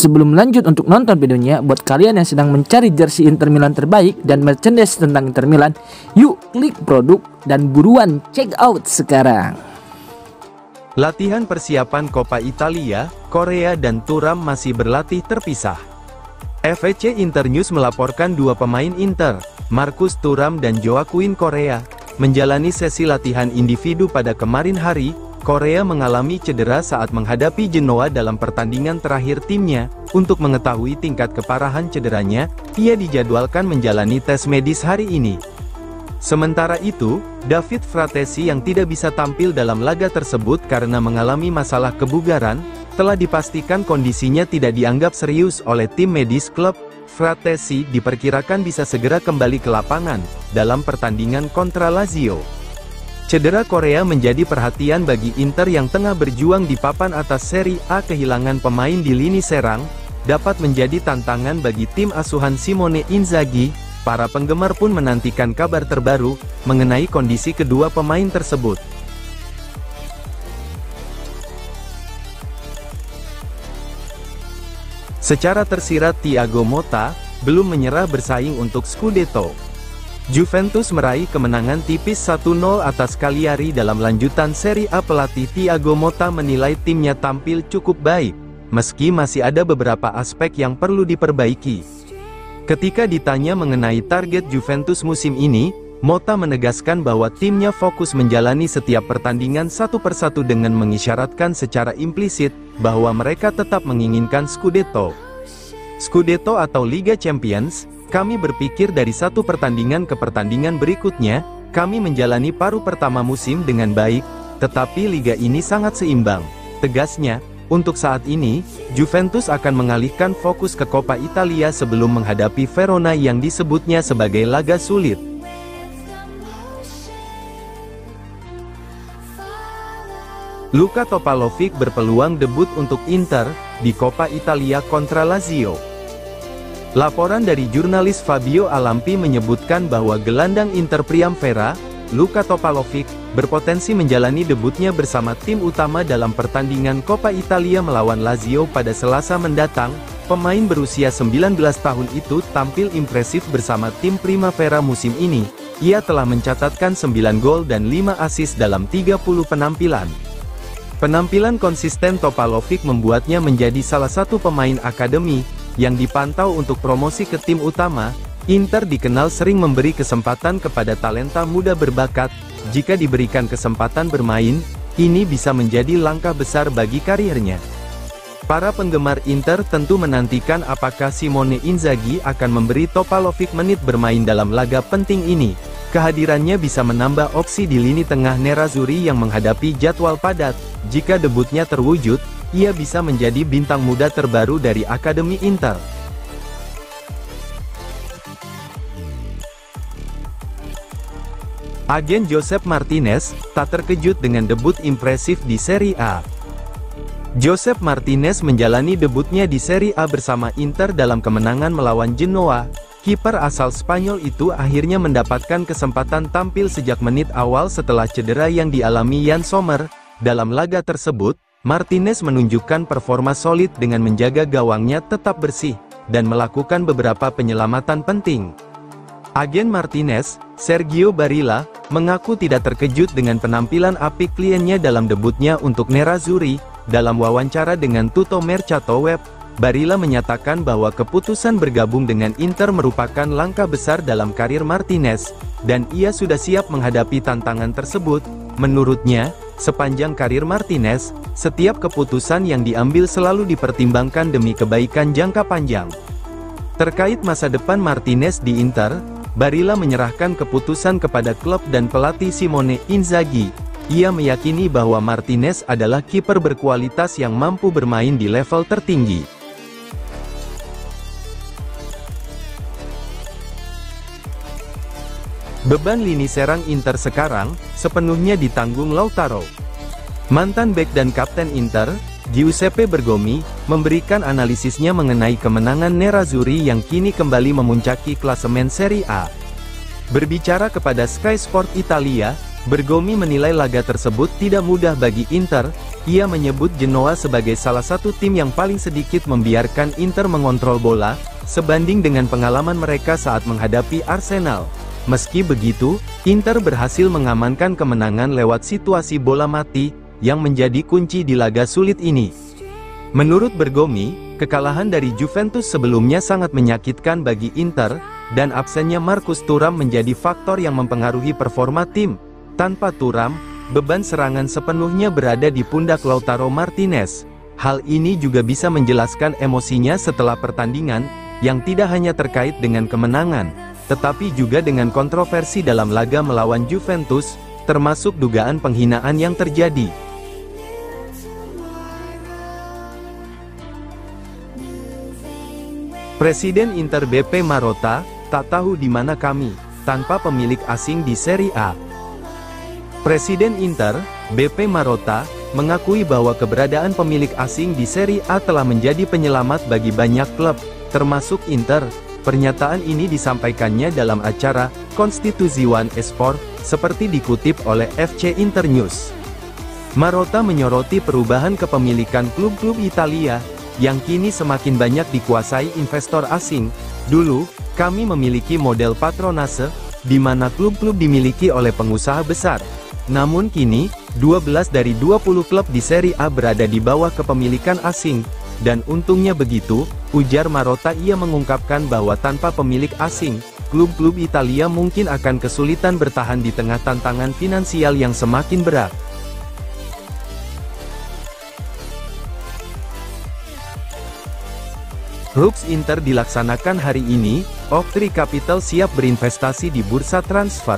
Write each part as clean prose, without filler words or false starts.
Sebelum lanjut untuk nonton videonya, buat kalian yang sedang mencari jersey Inter Milan terbaik dan merchandise tentang Inter Milan, yuk klik produk dan buruan check out sekarang. Latihan persiapan Coppa Italia, Korea dan Thuram masih berlatih terpisah. FEC Internews melaporkan dua pemain Inter, Marcus Thuram dan Joaquin Korea, menjalani sesi latihan individu pada kemarin hari. Korea mengalami cedera saat menghadapi Genoa dalam pertandingan terakhir timnya. Untuk mengetahui tingkat keparahan cederanya, ia dijadwalkan menjalani tes medis hari ini. Sementara itu, David Fratesi yang tidak bisa tampil dalam laga tersebut karena mengalami masalah kebugaran, telah dipastikan kondisinya tidak dianggap serius oleh tim medis klub. Fratesi diperkirakan bisa segera kembali ke lapangan dalam pertandingan kontra Lazio. Cedera Korea menjadi perhatian bagi Inter yang tengah berjuang di papan atas Serie A. Kehilangan pemain di lini serang dapat menjadi tantangan bagi tim asuhan Simone Inzaghi. Para penggemar pun menantikan kabar terbaru mengenai kondisi kedua pemain tersebut. Secara tersirat, Thiago Motta belum menyerah bersaing untuk Scudetto. Juventus meraih kemenangan tipis 1-0 atas Cagliari dalam lanjutan Serie A. Pelatih Thiago Motta menilai timnya tampil cukup baik, meski masih ada beberapa aspek yang perlu diperbaiki. Ketika ditanya mengenai target Juventus musim ini, Motta menegaskan bahwa timnya fokus menjalani setiap pertandingan satu persatu dengan mengisyaratkan secara implisit bahwa mereka tetap menginginkan Scudetto. Scudetto atau Liga Champions. Kami berpikir dari satu pertandingan ke pertandingan berikutnya, kami menjalani paruh pertama musim dengan baik, tetapi liga ini sangat seimbang. Tegasnya, untuk saat ini, Juventus akan mengalihkan fokus ke Coppa Italia sebelum menghadapi Verona yang disebutnya sebagai laga sulit. Luka Topalovic berpeluang debut untuk Inter di Coppa Italia kontra Lazio. Laporan dari jurnalis Fabio Alampi menyebutkan bahwa gelandang Inter Primavera, Luka Topalovic, berpotensi menjalani debutnya bersama tim utama dalam pertandingan Coppa Italia melawan Lazio pada Selasa mendatang. Pemain berusia 19 tahun itu tampil impresif bersama tim Primavera musim ini. Ia telah mencatatkan 9 gol dan 5 assist dalam 30 penampilan. Penampilan konsisten Topalovic membuatnya menjadi salah satu pemain akademi yang dipantau untuk promosi ke tim utama. Inter dikenal sering memberi kesempatan kepada talenta muda berbakat. Jika diberikan kesempatan bermain, ini bisa menjadi langkah besar bagi karirnya. Para penggemar Inter tentu menantikan apakah Simone Inzaghi akan memberi Topalovic menit bermain dalam laga penting ini. Kehadirannya bisa menambah opsi di lini tengah Nerazzurri yang menghadapi jadwal padat. Jika debutnya terwujud, ia bisa menjadi bintang muda terbaru dari Akademi Inter. Agen Josep Martinez tak terkejut dengan debut impresif di Serie A. Josep Martinez menjalani debutnya di Serie A bersama Inter dalam kemenangan melawan Genoa. Kiper asal Spanyol itu akhirnya mendapatkan kesempatan tampil sejak menit awal setelah cedera yang dialami Yann Sommer. Dalam laga tersebut, Martinez menunjukkan performa solid dengan menjaga gawangnya tetap bersih, dan melakukan beberapa penyelamatan penting. Agen Martinez, Sergio Barilla, mengaku tidak terkejut dengan penampilan apik kliennya dalam debutnya untuk Nerazzurri. Dalam wawancara dengan Tutto Mercato Web, Barilla menyatakan bahwa keputusan bergabung dengan Inter merupakan langkah besar dalam karir Martinez, dan ia sudah siap menghadapi tantangan tersebut. Menurutnya, sepanjang karir Martinez, setiap keputusan yang diambil selalu dipertimbangkan demi kebaikan jangka panjang. Terkait masa depan Martinez di Inter, Barilla menyerahkan keputusan kepada klub dan pelatih Simone Inzaghi. Ia meyakini bahwa Martinez adalah kiper berkualitas yang mampu bermain di level tertinggi. Beban lini serang Inter sekarang sepenuhnya ditanggung Lautaro. Mantan bek dan kapten Inter, Giuseppe Bergomi, memberikan analisisnya mengenai kemenangan Nerazzurri yang kini kembali memuncaki klasemen Serie A. Berbicara kepada Sky Sport Italia, Bergomi menilai laga tersebut tidak mudah bagi Inter, Ia menyebut Genoa sebagai salah satu tim yang paling sedikit membiarkan Inter mengontrol bola, sebanding dengan pengalaman mereka saat menghadapi Arsenal. Meski begitu, Inter berhasil mengamankan kemenangan lewat situasi bola mati, yang menjadi kunci di laga sulit ini. Menurut Bergomi, kekalahan dari Juventus sebelumnya sangat menyakitkan bagi Inter, dan absennya Marcus Thuram menjadi faktor yang mempengaruhi performa tim. Tanpa Thuram, beban serangan sepenuhnya berada di pundak Lautaro Martinez. Hal ini juga bisa menjelaskan emosinya setelah pertandingan, yang tidak hanya terkait dengan kemenangan, tetapi juga dengan kontroversi dalam laga melawan Juventus, termasuk dugaan penghinaan yang terjadi. Presiden Inter BP Marotta, tak tahu di mana kami, tanpa pemilik asing di Serie A. Presiden Inter, BP Marotta, mengakui bahwa keberadaan pemilik asing di Serie A telah menjadi penyelamat bagi banyak klub, termasuk Inter. Pernyataan ini disampaikannya dalam acara Konstitusi One Esport, seperti dikutip oleh FC Internews. Marotta menyoroti perubahan kepemilikan klub-klub Italia, yang kini semakin banyak dikuasai investor asing. Dulu, kami memiliki model patronase, di mana klub-klub dimiliki oleh pengusaha besar. Namun kini, 12 dari 20 klub di Serie A berada di bawah kepemilikan asing. Dan untungnya begitu, ujar Marotta. Ia mengungkapkan bahwa tanpa pemilik asing, klub-klub Italia mungkin akan kesulitan bertahan di tengah tantangan finansial yang semakin berat. Hooks Inter dilaksanakan hari ini, Oaktree Capital siap berinvestasi di bursa transfer.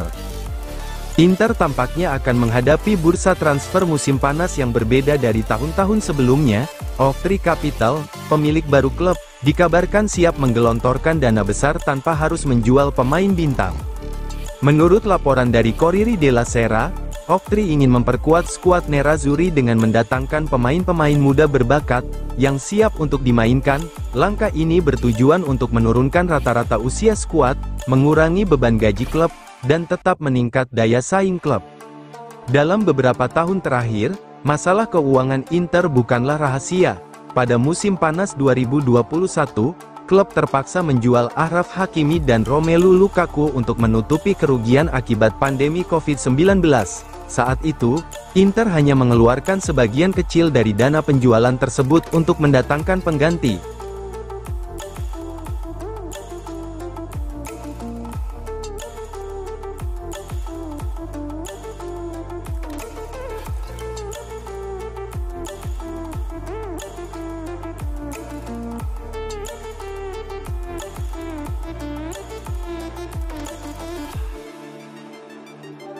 Inter tampaknya akan menghadapi bursa transfer musim panas yang berbeda dari tahun-tahun sebelumnya. Oaktree Capital, pemilik baru klub, dikabarkan siap menggelontorkan dana besar tanpa harus menjual pemain bintang. Menurut laporan dari Corriere della Sera, Oaktree ingin memperkuat skuad Nerazzurri dengan mendatangkan pemain-pemain muda berbakat, yang siap untuk dimainkan. Langkah ini bertujuan untuk menurunkan rata-rata usia skuad, mengurangi beban gaji klub, dan tetap meningkat daya saing klub. Dalam beberapa tahun terakhir, masalah keuangan Inter bukanlah rahasia. Pada musim panas 2021, klub terpaksa menjual Achraf Hakimi dan Romelu Lukaku untuk menutupi kerugian akibat pandemi COVID-19. Saat itu, Inter hanya mengeluarkan sebagian kecil dari dana penjualan tersebut untuk mendatangkan pengganti.